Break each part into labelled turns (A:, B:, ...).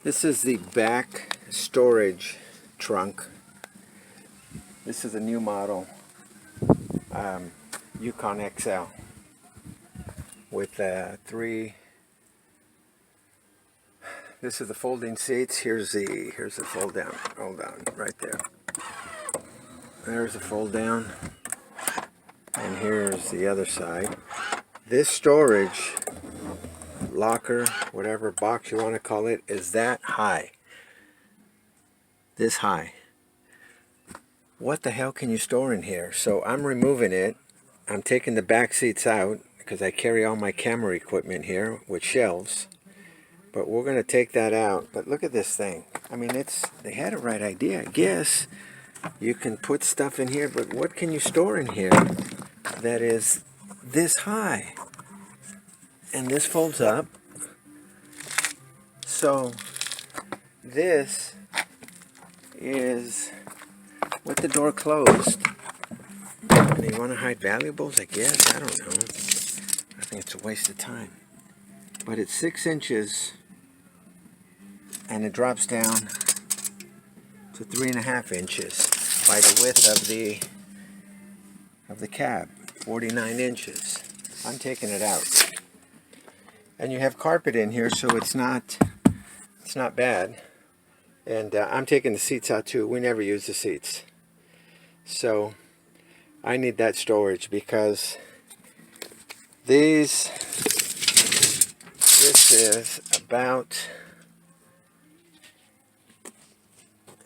A: This is the back storage trunk. This is a new model Yukon XL with three. This is the folding seats. Here's the fold down. Hold on, right there. There's the fold down, and here's the other side. This storage locker, whatever box you want to call it, is that high. This high. What the hell can you store in here? So I'm removing it. I'm taking the back seats out because I carry all my camera equipment here with shelves. But we're going to take that out. But look at this thing. I mean, they had a right idea, I guess. You can put stuff in here, but what can you store in here that is this high? And this folds up. So this is with the door closed. And you want to hide valuables, I guess? I don't know. I think it's a waste of time. But it's 6 inches and it drops down to 3.5 inches by the width of the cab, 49 inches. I'm taking it out. And you have carpet in here, so it's not bad. And I'm taking the seats out too. We never use the seats. So I need that storage because this is about,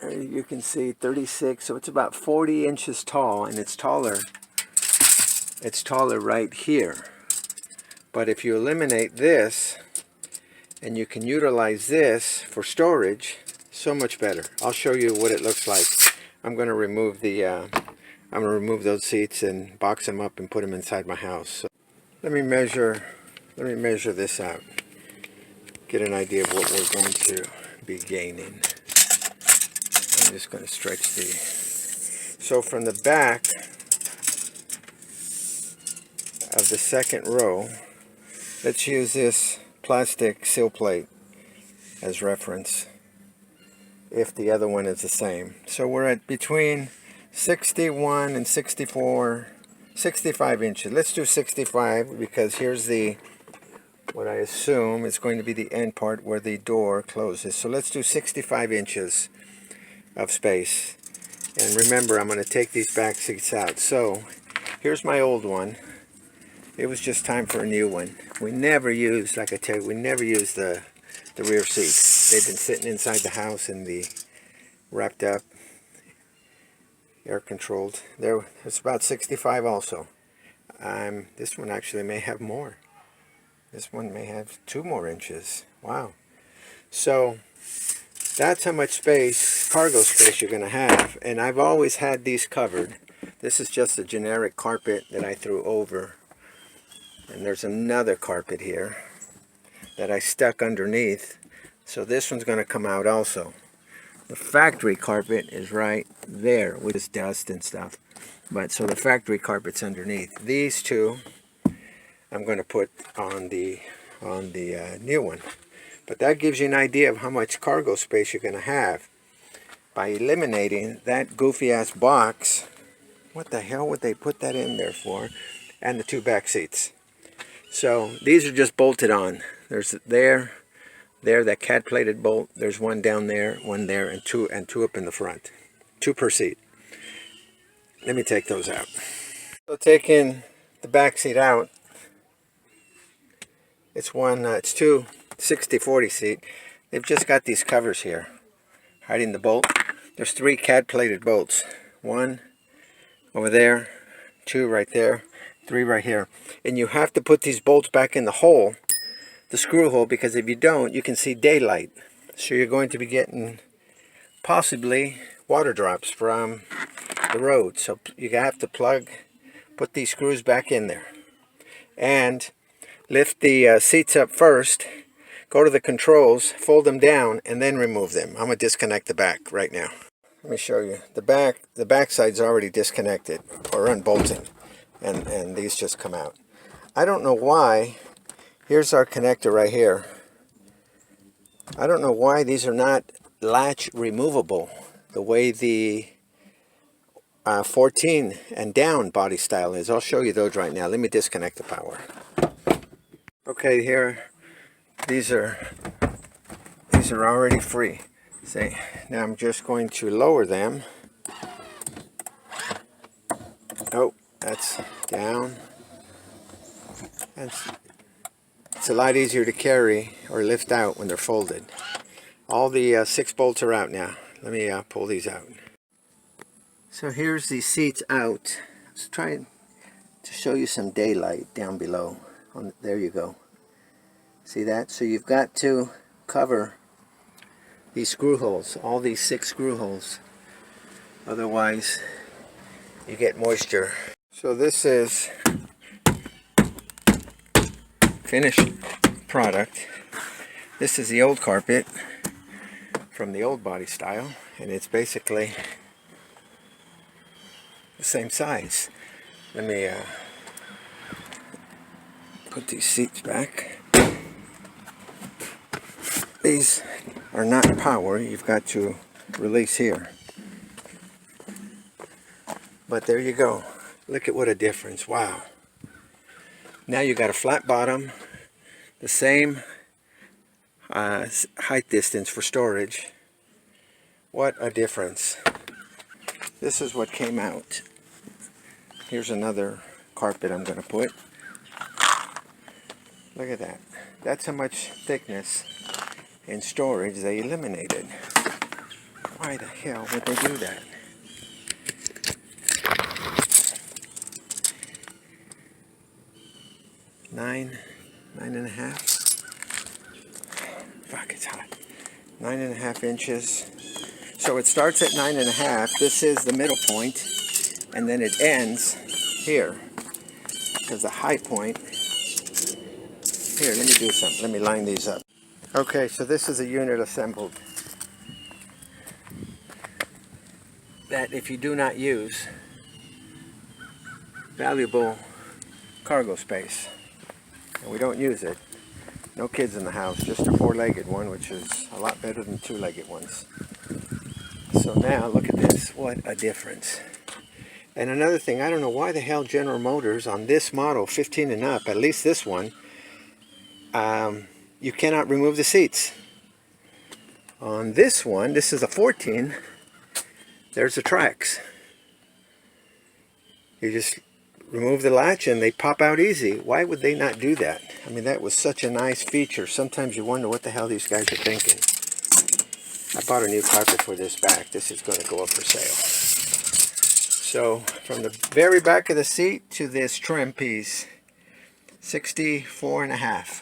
A: you can see 36, so it's about 40 inches tall, and it's taller right here. But if you eliminate this and you can utilize this for storage, so much better. I'll show you what it looks like. I'm going to remove those seats and box them up and put them inside my house. So let me measure this out. Get an idea of what we're going to be gaining. I'm just going to stretch so from the back of the second row, let's use this plastic seal plate as reference if the other one is the same. So we're at between 61 and 65 inches. Let's do 65 because here's what I assume is going to be the end part where the door closes. So let's do 65 inches of space. And remember, I'm going to take these back seats out. So here's my old one. It was just time for a new one. We never use, like I tell you, we never use the rear seats. They've been sitting inside the house in the wrapped up, air controlled. It's about 65 also. This one actually may have more. This one may have 2 more inches. Wow. So that's how much space, cargo space, you're going to have. And I've always had these covered. This is just a generic carpet that I threw over. And there's another carpet here that I stuck underneath. So this one's going to come out also. The factory carpet is right there with this dust and stuff. But so the factory carpet's underneath. These two I'm going to put on the new one. But that gives you an idea of how much cargo space you're going to have by eliminating that goofy ass box. What the hell would they put that in there for? And the 2 back seats. So these are just bolted on. There's there, that cat plated bolt. There's one down there, one there, and two up in the front. 2 per seat. Let me take those out. So taking the back seat out, it's 2 60/40 seat. They've just got these covers here hiding the bolt. There's 3 cat plated bolts. 1 over there, 2 right there, 3 right here. And you have to put these bolts back in the hole, the screw hole, because if you don't, you can see daylight. So you're going to be getting possibly water drops from the road. So you have to put these screws back in there. And lift the seats up first, go to the controls, fold them down, and then remove them. I'm going to disconnect the back right now. Let me show you. The back side's already disconnected or unbolted. And these just come out. I don't know why. Here's our connector right here. I don't know why these are not latch removable the way the 14 and down body style is. I'll show you those right now. Let me disconnect the power. Okay, here these are already free. See, now I'm just going to lower them. Oh, that's down. It's a lot easier to carry or lift out when they're folded. All the 6 bolts are out now. Let me pull these out. So here's the seats out. Let's try to show you some daylight down below. There you go. See that? So you've got to cover these screw holes, all these 6 screw holes. Otherwise, you get moisture. So this is finished product. This is the old carpet from the old body style, and it's basically the same size. Let me put these seats back. These are not power. You've got to release here. But there you go. Look at what a difference. Wow. Now you got a flat bottom, the same height distance for storage. What a difference. This is what came out. Here's another carpet I'm going to put. Look at that. That's how much thickness and storage they eliminated. Why the hell would they do that? Nine and a half. Fuck, it's hot. 9.5 inches. So it starts at 9.5. This is the middle point, and then it ends here. Because the high point. Here, let me do something. Let me line these up. Okay, so this is a unit assembled that if you do not use, valuable cargo space. And we don't use it. No kids in the house, just a 4-legged one, which is a lot better than 2-legged ones. So now, look at this. What a difference. And another thing, I don't know why the hell General Motors on this model, 15 and up, at least this one, you cannot remove the seats. On this one, this is a 14, there's the tracks. You just remove the latch and they pop out easy. Why would they not do that? I mean, that was such a nice feature. Sometimes you wonder what the hell these guys are thinking. I bought a new carpet for this back. This is going to go up for sale. So from the very back of the seat to this trim piece, 64.5,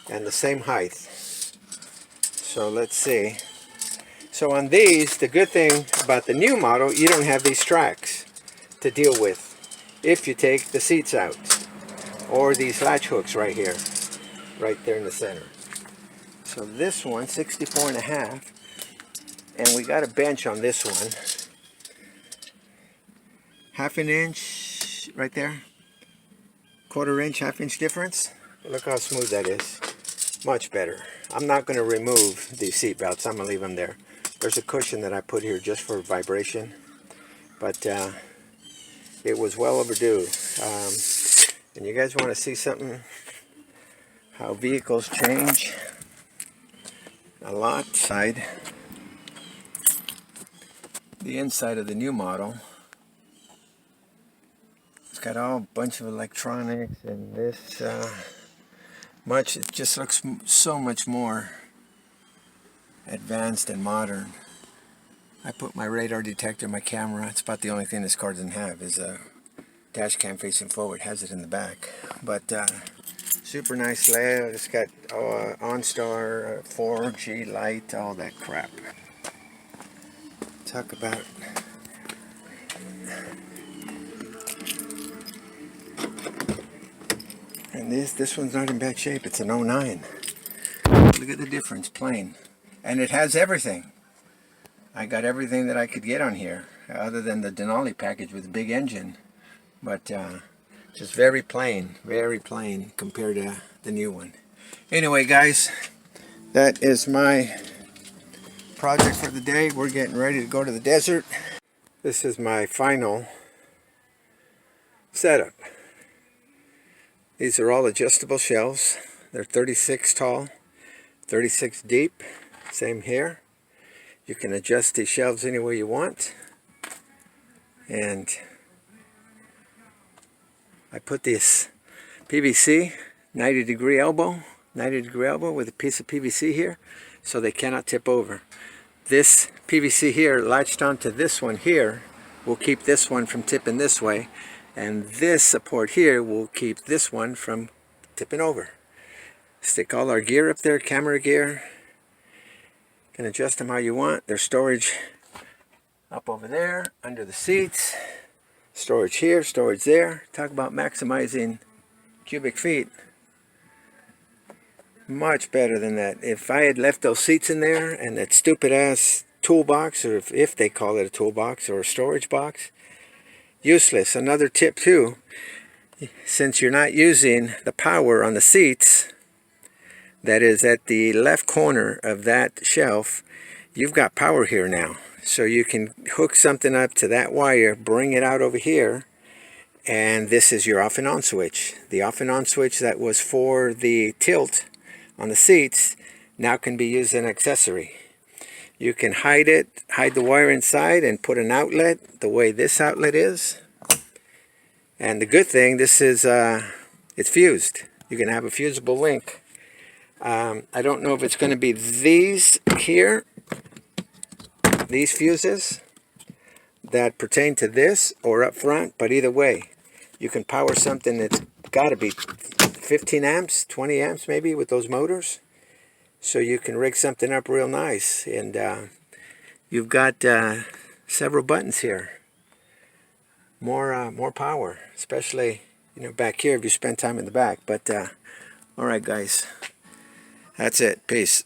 A: and the same height. So let's see. So on these, the good thing about the new model, you don't have these tracks to deal with if you take the seats out, or these latch hooks right here, right there in the center. So this one, 64.5, and we got a bench on this one. 1/2 inch right there, 1/4 inch, 1/2 inch difference. Look how smooth that is. Much better. I'm not going to remove these seat belts. I'm going to leave them there. There's a cushion that I put here just for vibration, but it was well overdue. And you guys want to see something, how vehicles change a lot. The inside of the new model, it's got all a bunch of electronics, and this it just looks so much more advanced and modern. I put my radar detector, my camera. It's about the only thing this car doesn't have is a dash cam facing forward. It has it in the back, but super nice layout. It's got OnStar 4G light, all that crap. Talk about and this one's not in bad shape. It's an 09. Look at the difference, plain, and it has everything. I got everything that I could get on here, other than the Denali package with the big engine, but just very plain compared to the new one. Anyway, guys, That is my project for the day. We're getting ready to go to the desert. This is my final setup. These are all adjustable shelves. They're 36 tall, 36 deep. Same here. You can adjust these shelves any way you want. And I put this PVC 90 degree elbow with a piece of PVC here so they cannot tip over. This PVC here latched onto this one here will keep this one from tipping this way, and this support here will keep this one from tipping over. Stick all our gear up there, camera gear. Can adjust them how you want. There's storage up over there under the seats, storage here, storage there. Talk about maximizing cubic feet. Much better than that. If I had left those seats in there and that stupid ass toolbox, or if they call it a toolbox or a storage box, useless. Another tip too, since you're not using the power on the seats that is at the left corner of that shelf, you've got power here now. So you can hook something up to that wire, bring it out over here, and this is your off and on switch. The off and on switch that was for the tilt on the seats now can be used as an accessory. You can hide it, hide the wire inside and put an outlet the way this outlet is. And the good thing, this is it's fused. You can have a fusible link. I don't know if it's going to be these here, these fuses that pertain to this or up front, but either way you can power something that's got to be 15 amps, 20 amps maybe with those motors. So you can rig something up real nice, and you've got several buttons here. More power, especially back here if you spend time in the back. But all right guys, that's it. Peace.